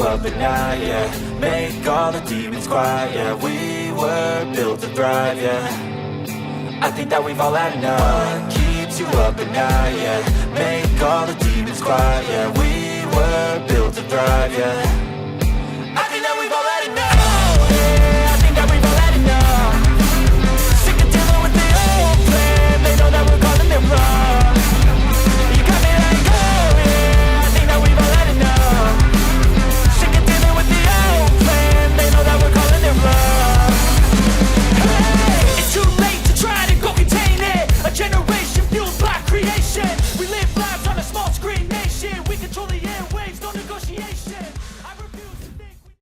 up at night, yeah. Make all the demons quiet, yeah. We were built to thrive, yeah. I think that we've all had enough. What keeps you up at night, yeah. Make all the demons quiet, yeah. We were built to thrive, yeah. I think that we've all had enough. Yeah, I think that we've all had enough. Sick of dealing with the old plan. They know that we're calling it wrong. You got me like, oh yeah, I think that we've all had enough. Sick of dealing with the old plan. They know that we're calling it wrong. Hey, it's too late to try to go contain it. A generation fueled by creation. We live lives on a small screen nation. We control the airwaves, no negotiation.